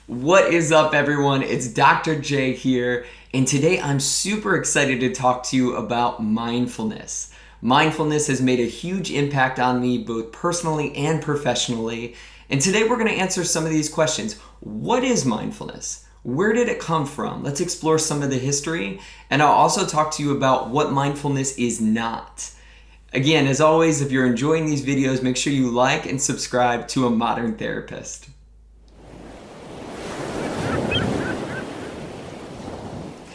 What is up, everyone? It's Dr. J here, and today I'm super excited to talk to you about mindfulness. Mindfulness has made a huge impact on me both personally and professionally, and today we're going to answer some of these questions. What is mindfulness? Where did it come from? Let's explore some of the history, and I'll also talk to you about what mindfulness is not. Again, as always, if you're enjoying these videos, make sure you like and subscribe to A Modern Therapist.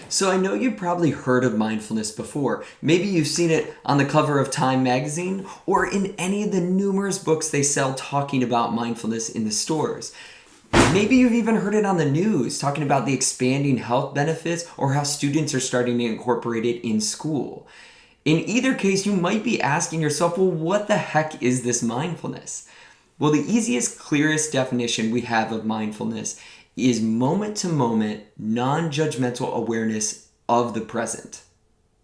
So I know you've probably heard of mindfulness before. Maybe you've seen it on the cover of Time magazine or in any of the numerous books they sell talking about mindfulness in the stores. Maybe you've even heard it on the news talking about the expanding health benefits or how students are starting to incorporate it in school. In either case, you might be asking yourself, well, what the heck is this mindfulness? Well, the easiest, clearest definition we have of mindfulness is moment-to-moment, non-judgmental awareness of the present.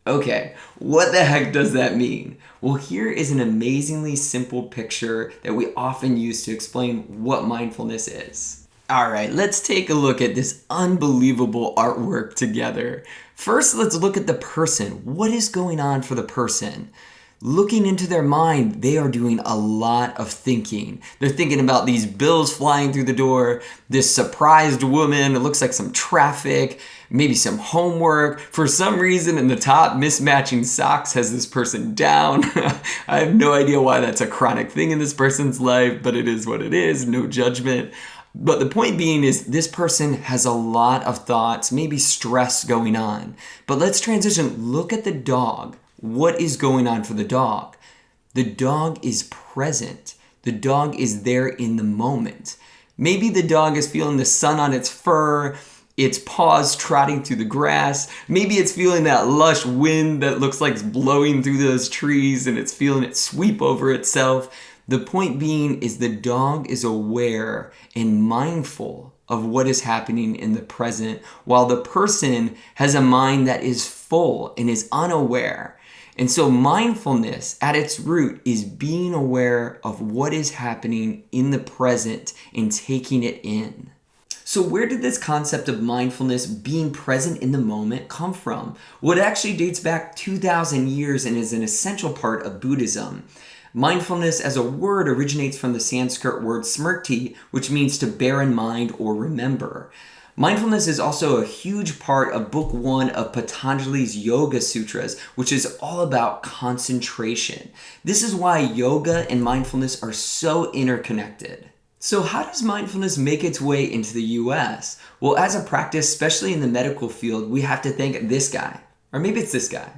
Okay, what the heck does that mean? Well, here is an amazingly simple picture that we often use to explain what mindfulness is. All right, let's take a look at this unbelievable artwork together. First, let's look at the person. What is going on for the person? Looking into their mind, they are doing a lot of thinking. They're thinking about these bills flying through the door, this surprised woman, it looks like some traffic, maybe some homework. For some reason, in the top, mismatching socks has this person down. I have no idea why that's a chronic thing in this person's life, but it is what it is, no judgment. But the point being is this person has a lot of thoughts, maybe stress going on. But let's transition. Look at the dog. What is going on for the dog? The dog is present. The dog is there in the moment. Maybe the dog is feeling the sun on its fur, its paws trotting through the grass. Maybe it's feeling that lush wind that looks like it's blowing through those trees and it's feeling it sweep over itself. The point being is the dog is aware and mindful of what is happening in the present, while the person has a mind that is full and is unaware. And so mindfulness at its root is being aware of what is happening in the present and taking it in. So where did this concept of mindfulness, being present in the moment, come from? Well, it actually dates back 2,000 years and is an essential part of Buddhism. Mindfulness as a word originates from the Sanskrit word smriti, which means to bear in mind or remember. Mindfulness is also a huge part of Book 1 of Patanjali's Yoga Sutras, which is all about concentration. This is why yoga and mindfulness are so interconnected. So how does mindfulness make its way into the US? Well, as a practice, especially in the medical field, we have to thank this guy. Or maybe it's this guy.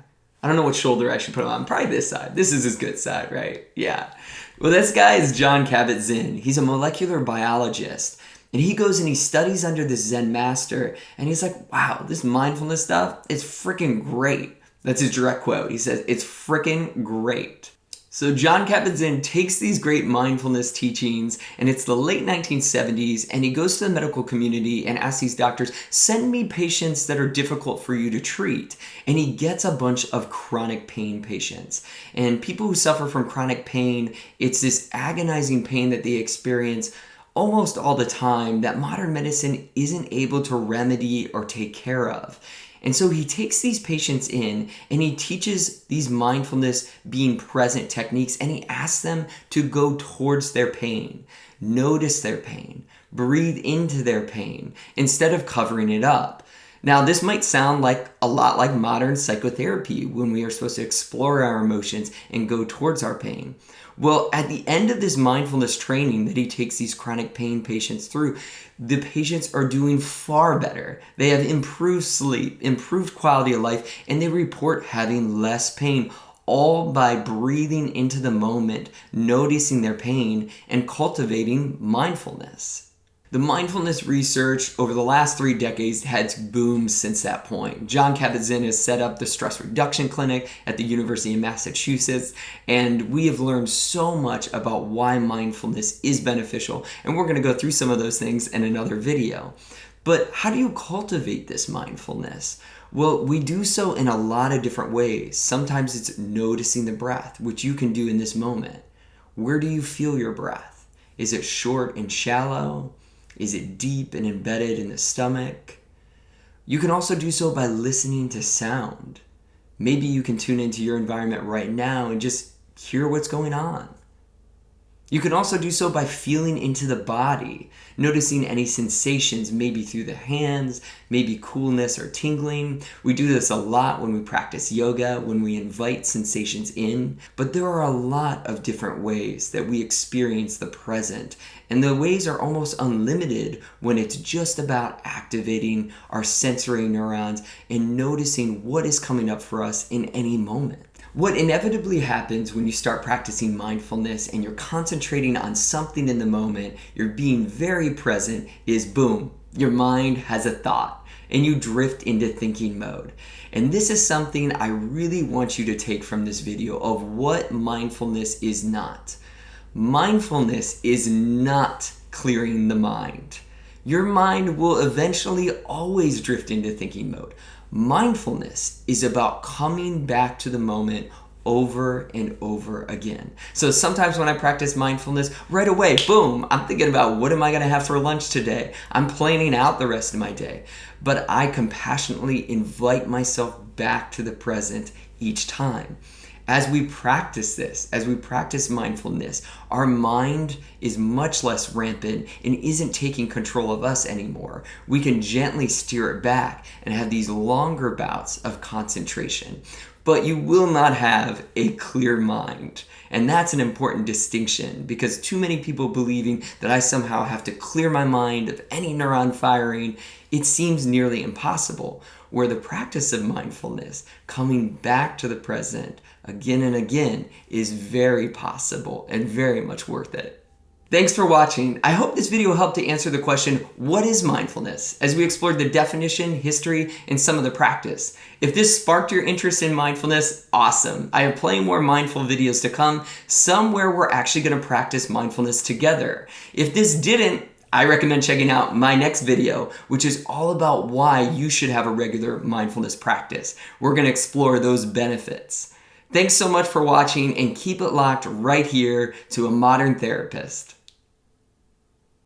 I don't know what shoulder I should put on. Probably this side. This is his good side, right? Yeah. Well, this guy is Jon Kabat-Zinn. He's a molecular biologist. And he goes and he studies under this Zen master. And he's like, wow, this mindfulness stuff is freaking great. That's his direct quote. He says, it's freaking great. So Jon Kabat-Zinn takes these great mindfulness teachings, and it's the late 1970s, and he goes to the medical community and asks these doctors, send me patients that are difficult for you to treat. And he gets a bunch of chronic pain patients. And people who suffer from chronic pain, it's this agonizing pain that they experience almost all the time that modern medicine isn't able to remedy or take care of. And so he takes these patients in and he teaches these mindfulness, being present techniques, and he asks them to go towards their pain, notice their pain, breathe into their pain instead of covering it up. Now, this might sound like a lot like modern psychotherapy when we are supposed to explore our emotions and go towards our pain. Well, at the end of this mindfulness training that he takes these chronic pain patients through, the patients are doing far better. They have improved sleep, improved quality of life, and they report having less pain, all by breathing into the moment, noticing their pain, and cultivating mindfulness. The mindfulness research over the last 3 decades has boomed since that point. Jon Kabat-Zinn has set up the Stress Reduction Clinic at the University of Massachusetts, and we have learned so much about why mindfulness is beneficial, and we're going to go through some of those things in another video. But how do you cultivate this mindfulness? Well, we do so in a lot of different ways. Sometimes it's noticing the breath, which you can do in this moment. Where do you feel your breath? Is it short and shallow? Is it deep and embedded in the stomach? You can also do so by listening to sound. Maybe you can tune into your environment right now and just hear what's going on. You can also do so by feeling into the body, noticing any sensations, maybe through the hands, maybe coolness or tingling. We do this a lot when we practice yoga, when we invite sensations in, but there are a lot of different ways that we experience the present, and the ways are almost unlimited when it's just about activating our sensory neurons and noticing what is coming up for us in any moment. What inevitably happens when you start practicing mindfulness and you're concentrating on something in the moment, you're being very present, is boom, your mind has a thought and you drift into thinking mode. And this is something I really want you to take from this video of what mindfulness is not. Mindfulness is not clearing the mind. Your mind will eventually always drift into thinking mode. Mindfulness is about coming back to the moment over and over again. So sometimes when I practice mindfulness, right away, boom, I'm thinking about what am I going to have for lunch today? I'm planning out the rest of my day. But I compassionately invite myself back to the present each time. As we practice this, as we practice mindfulness, our mind is much less rampant and isn't taking control of us anymore. We can gently steer it back and have these longer bouts of concentration. But you will not have a clear mind. And that's an important distinction because too many people believing that I somehow have to clear my mind of any neuron firing, it seems nearly impossible. Where the practice of mindfulness, coming back to the present again and again, is very possible and very much worth it. Thanks for watching. I hope this video helped to answer the question, what is mindfulness? As we explored the definition, history, and some of the practice. If this sparked your interest in mindfulness, awesome. I have plenty more mindful videos to come, some where we're actually going to practice mindfulness together. If this didn't, I recommend checking out my next video, which is all about why you should have a regular mindfulness practice. We're going to explore those benefits. Thanks so much for watching and keep it locked right here to A Modern Therapist.